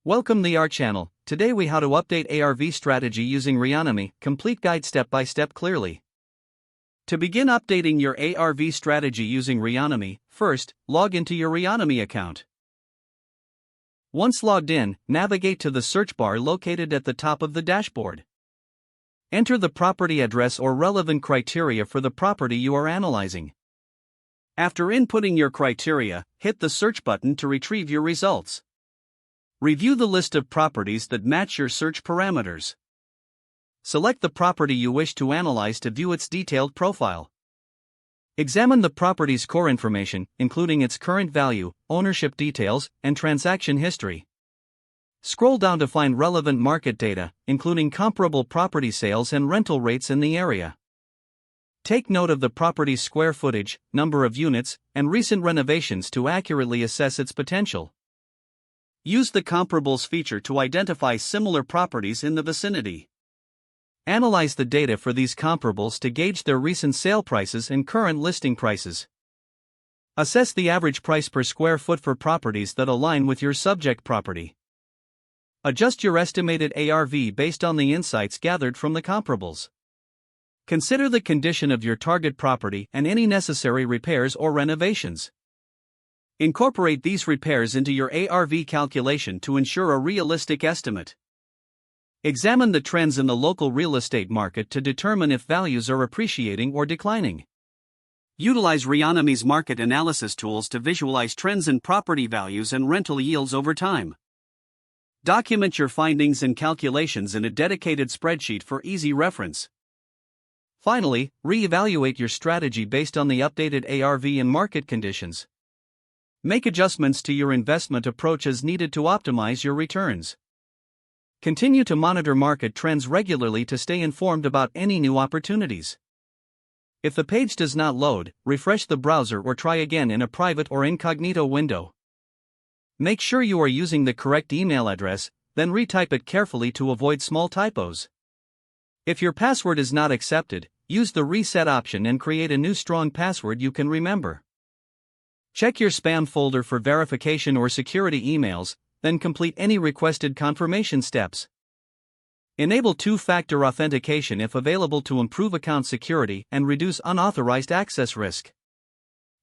Welcome to our channel. Today we how to update ARV strategy using Reonomy, complete guide step by step clearly. To begin updating your ARV strategy using Reonomy, first, log into your Reonomy account. Once logged in, navigate to the search bar located at the top of the dashboard. Enter the property address or relevant criteria for the property you are analyzing. After inputting your criteria, hit the search button to retrieve your results. Review the list of properties that match your search parameters. Select the property you wish to analyze to view its detailed profile. Examine the property's core information, including its current value, ownership details, and transaction history. Scroll down to find relevant market data, including comparable property sales and rental rates in the area. Take note of the property's square footage, number of units, and recent renovations to accurately assess its potential. Use the comparables feature to identify similar properties in the vicinity. Analyze the data for these comparables to gauge their recent sale prices and current listing prices. Assess the average price per square foot for properties that align with your subject property. Adjust your estimated ARV based on the insights gathered from the comparables. Consider the condition of your target property and any necessary repairs or renovations. Incorporate these repairs into your ARV calculation to ensure a realistic estimate. Examine the trends in the local real estate market to determine if values are appreciating or declining. Utilize Reonomy's market analysis tools to visualize trends in property values and rental yields over time. Document your findings and calculations in a dedicated spreadsheet for easy reference. Finally, re-evaluate your strategy based on the updated ARV and market conditions. Make adjustments to your investment approach as needed to optimize your returns. Continue to monitor market trends regularly to stay informed about any new opportunities. If the page does not load, refresh the browser or try again in a private or incognito window. Make sure you are using the correct email address, then retype it carefully to avoid small typos. If your password is not accepted, use the reset option and create a new strong password you can remember. Check your spam folder for verification or security emails, then complete any requested confirmation steps. Enable two-factor authentication if available to improve account security and reduce unauthorized access risk.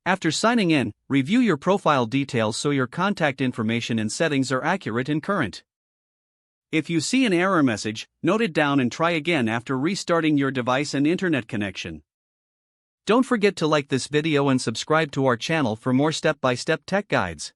After signing in, review your profile details so your contact information and settings are accurate and current. If you see an error message, note it down and try again after restarting your device and internet connection. Don't forget to like this video and subscribe to our channel for more step-by-step tech guides.